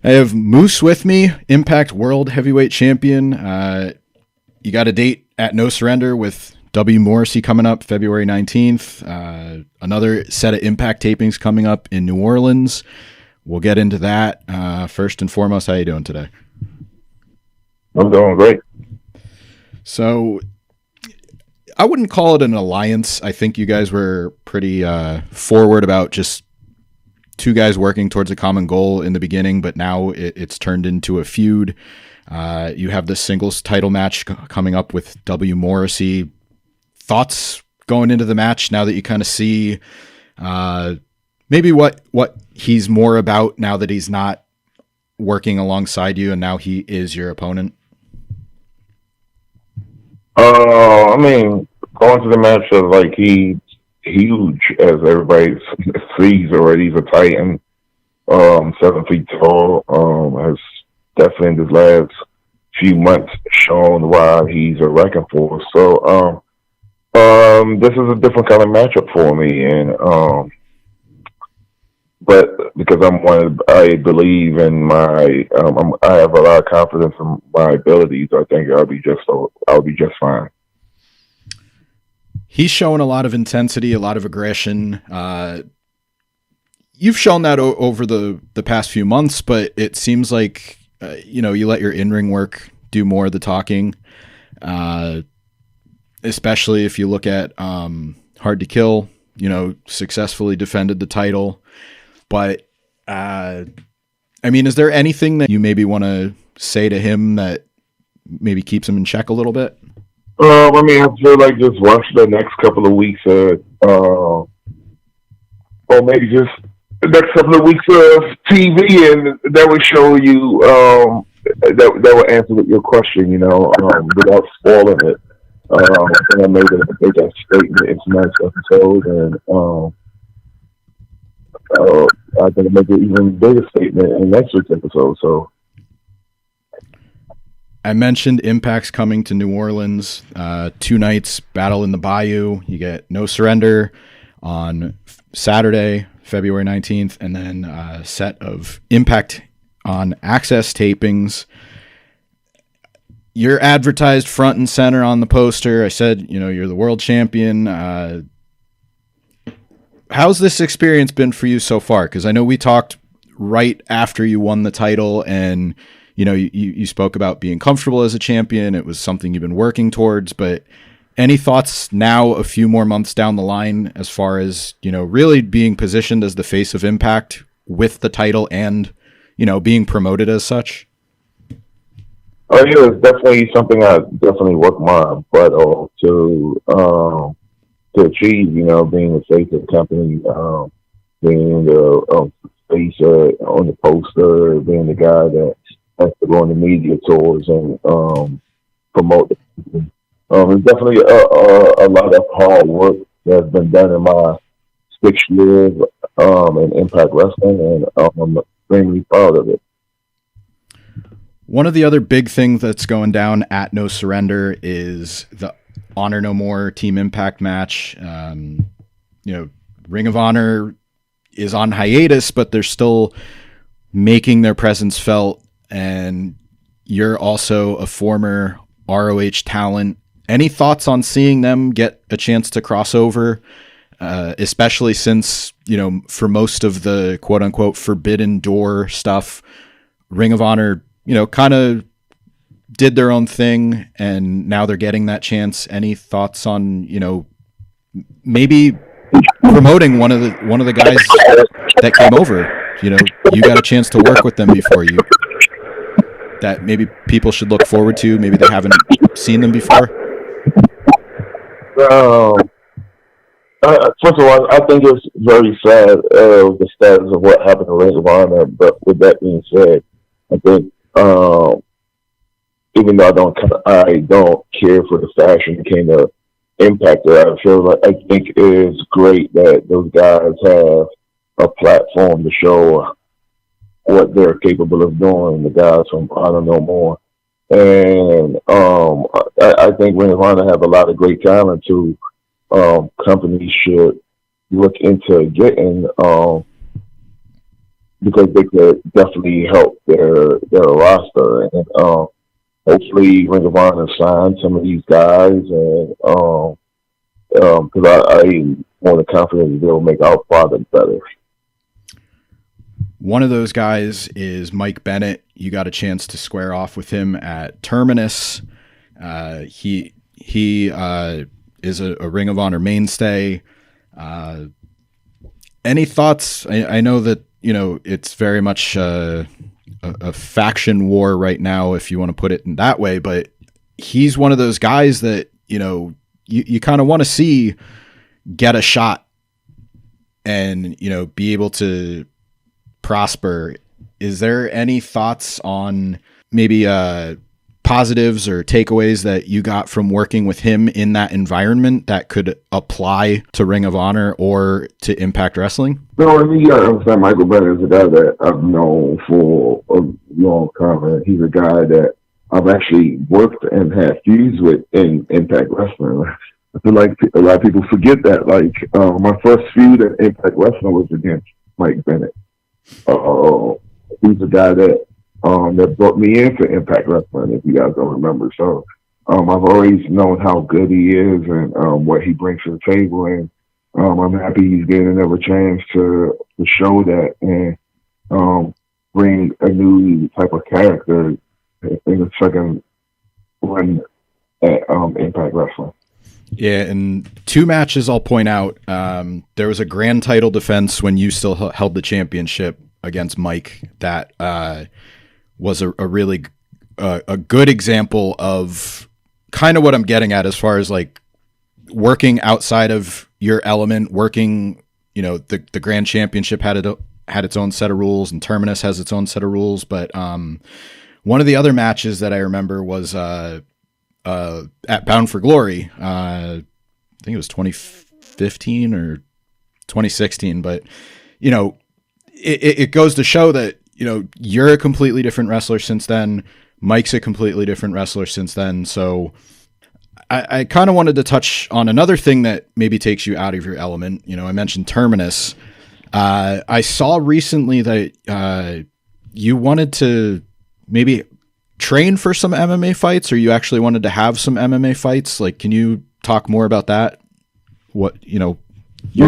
I have Moose with me, Impact World Heavyweight Champion. You got a date at No Surrender with W. Morrissey coming up February 19th. Another set of Impact tapings coming up in New Orleans. We'll get into that. First and foremost, how you doing today? I'm doing great. So I wouldn't call it an alliance. I think you guys were pretty forward about just two guys working towards a common goal in the beginning, but now it's turned into a feud. You have the singles title match coming up with W. Morrissey. Thoughts going into the match now that you kind of see maybe what he's more about now that he's not working alongside you and now he is your opponent? I mean, going to the match of like he's huge as everybody sees already. He's a titan, 7 feet tall. Has definitely in his last few months shown why he's a wrecking force. So, this is a different kind of matchup for me, and but because I believe in my, I have a lot of confidence in my abilities. I think I'll be just fine. He's showing a lot of intensity, a lot of aggression. You've shown that over the past few months, but it seems like, you let your in-ring work do more of the talking, especially if you look at Hard to Kill, successfully defended the title. But, is there anything that you maybe want to say to him that maybe keeps him in check a little bit? I feel like just watch the next couple of weeks, or maybe just the next couple of weeks of TV, and that will show you, that will answer your question, without spoiling it. I think I made that statement in tonight's episode, and I think I make an even bigger statement in next week's episode. So, I mentioned Impact's coming to New Orleans. 2 nights, Battle in the Bayou. You get No Surrender on Saturday, February 19th, and then a set of Impact on Access tapings. You're advertised front and center on the poster. I said, you're the world champion. How's this experience been for you so far? Because I know we talked right after you won the title, and you spoke about being comfortable as a champion. It was something you've been working towards, but any thoughts now a few more months down the line as far as, really being positioned as the face of Impact with the title and, being promoted as such? Oh yeah, it's definitely something I definitely work my butt off to achieve, being the face of the company, being the face on the poster, being the guy that has to go on the media tours and promote the company. It's definitely a lot of hard work that's been done in my 6 years in Impact Wrestling, and I'm extremely proud of it. One of the other big things that's going down at No Surrender is the Honor No More Team Impact match. Ring of Honor is on hiatus, but they're still making their presence felt. And you're also a former ROH talent. Any thoughts on seeing them get a chance to cross over, especially since, for most of the quote unquote forbidden door stuff, Ring of Honor, kind of did their own thing, and now they're getting that chance. Any thoughts on, maybe promoting one of the guys that came over? You got a chance to work with them before, that maybe people should look forward to. Maybe they haven't seen them before. First of all, I think it's very sad, the status of what happened to Ring of Honor. But with that being said, I think even though I don't care for the fashion that came to Impact, I think it is great that those guys have a platform to show what they're capable of doing. The guys from Honor No More, and I think Ring of Honor have a lot of great talent too. Companies should look into getting because they could definitely help their roster. And hopefully Ring of Honor sign some of these guys, and because I more than confident they'll make our product better. One of those guys is Mike Bennett. You got a chance to square off with him at Terminus. He is a Ring of Honor mainstay. Any thoughts? I know that, it's very much a faction war right now, if you want to put it in that way, but he's one of those guys that, you kind of want to see get a shot and, be able to prosper. Is there any thoughts on maybe positives or takeaways that you got from working with him in that environment that could apply to Ring of Honor or to Impact Wrestling? No, I mean, you gotta understand Michael Bennett is a guy that I've known for a long time, and he's a guy that I've actually worked and had feuds with in Impact Wrestling. I feel like a lot of people forget that. Like, my first feud at Impact Wrestling was against Mike Bennett. He's a guy that brought me in for Impact Wrestling, if you guys don't remember. So I've always known how good he is and what he brings to the table, and I'm happy he's getting another chance to show that and bring a new type of character in the second run at Impact Wrestling. Yeah, and 2 matches I'll point out. There was a grand title defense when you still held the championship against Mike. That was a really a good example of kind of what I'm getting at as far as like working outside of your element, working, the grand championship had its own set of rules and Terminus has its own set of rules. But one of the other matches that I remember was at Bound for Glory. I think it was 2015 or 2016, but it goes to show that, you're a completely different wrestler since then. Mike's a completely different wrestler since then. So I kind of wanted to touch on another thing that maybe takes you out of your element. I mentioned Terminus. I saw recently that you wanted to maybe train for some MMA fights, or you actually wanted to have some MMA fights. Like, can you talk more about that? What, your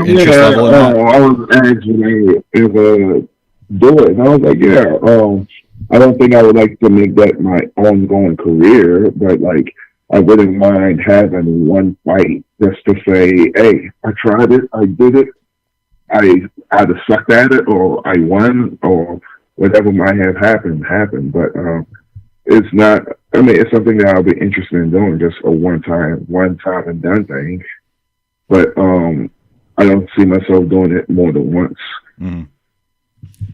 interest level in that? I was actually do it, and I was like, I don't think I would like to make that my ongoing career, but like, I wouldn't mind having one fight just to say, hey, I tried it, I did it, I either sucked at it or I won, or whatever might have happened. But it's not. I mean, it's something that I'll be interested in doing, just a one time and done thing. But I don't see myself doing it more than once. Mm-hmm.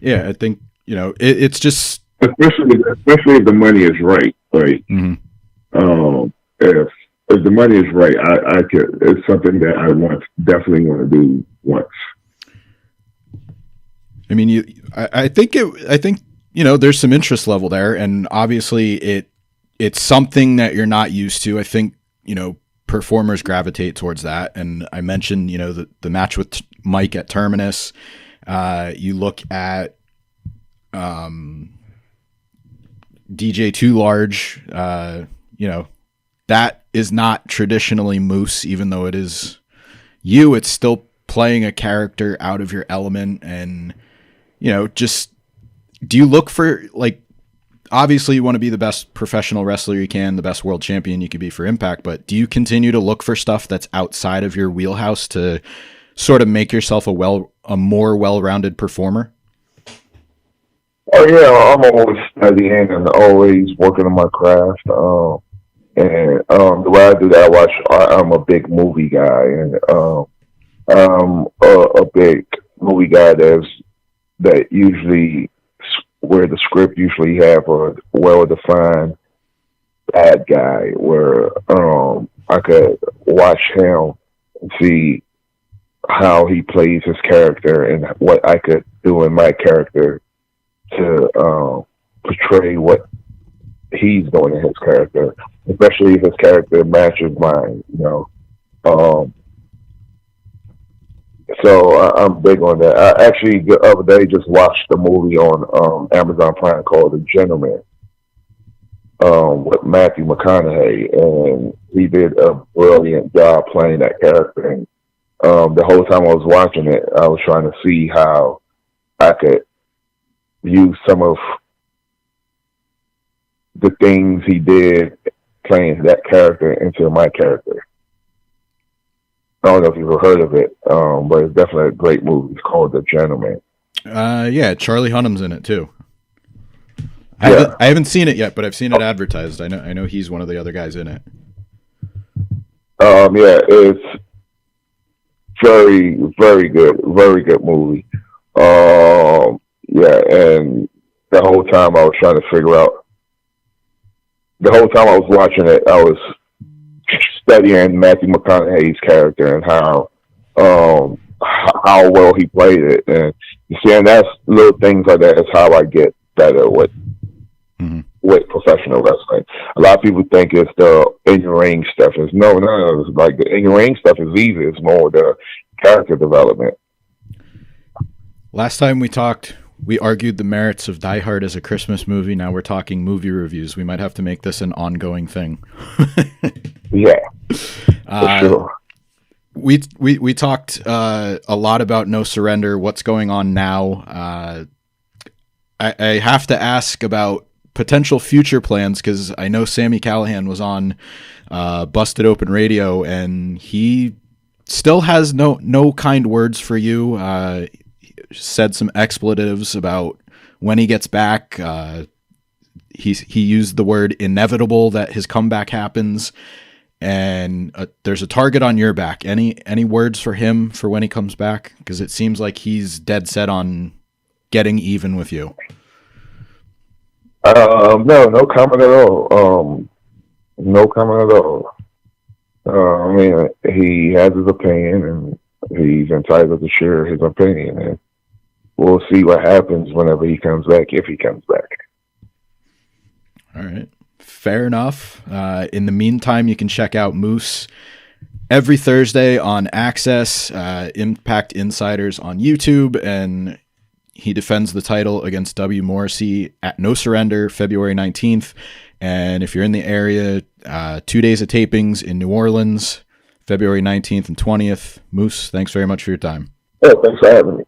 Yeah, I think it's just especially if the money is right. Right. Mm-hmm. If the money is right, I could. It's something that I definitely want to do once. I mean, I think there's some interest level there, and obviously it's something that you're not used to. I think, performers gravitate towards that. And I mentioned, the match with Mike at Terminus. You look at DJ Too Large, that is not traditionally Moose, even though it is you. It's still playing a character out of your element, and just, do you look for, like, obviously you want to be the best professional wrestler you can, the best world champion you could be for Impact, but do you continue to look for stuff that's outside of your wheelhouse to sort of make yourself a more well-rounded performer? Oh yeah, I'm always studying and always working on my craft. And the way I do that, I'm a big movie guy, and I'm a big movie guy that usually, where the script usually have a well-defined bad guy, where I could watch him and see how he plays his character and what I could do in my character to portray what he's doing in his character, especially if his character matches mine. So I'm big on that. I actually the other day just watched a movie on Amazon Prime called The Gentleman with Matthew McConaughey, and he did a brilliant job playing that character. And the whole time I was watching it, I was trying to see how I could use some of the things he did playing that character into my character. I don't know if you've heard of it, but it's definitely a great movie. It's called The Gentleman. Yeah, Charlie Hunnam's in it too. Yeah. I haven't seen it yet, but I've seen it advertised. I know he's one of the other guys in it. Yeah, it's very, very good movie. Yeah, and the whole time I was trying to figure out. The whole time I was watching it, I was studying Matthew McConaughey's character and how well he played it, and you see, and that's little things like that is how I get better with professional wrestling. A lot of people think it's the in ring stuff. It's no. It's like the in ring stuff is easy. It's more the character development. Last time we talked, we argued the merits of Die Hard as a Christmas movie. Now we're talking movie reviews. We might have to make this an ongoing thing. Yeah, for sure. We talked a lot about No Surrender. What's going on now? I have to ask about potential future plans because I know Sami Callihan was on Busted Open Radio and he still has no kind words for you. Said some expletives about when he gets back. He used the word inevitable that his comeback happens, and there's a target on your back. Any words for him for when he comes back? Because it seems like he's dead set on getting even with you. No comment at all. No comment at all. I mean, he has his opinion, and he's entitled to share his opinion, and we'll see what happens whenever he comes back, if he comes back. All right. Fair enough. In the meantime, you can check out Moose every Thursday on Access, Impact Insiders on YouTube, and he defends the title against W. Morrissey at No Surrender, February 19th. And if you're in the area, 2 days of tapings in New Orleans, February 19th and 20th. Moose, thanks very much for your time. Yeah, thanks for having me.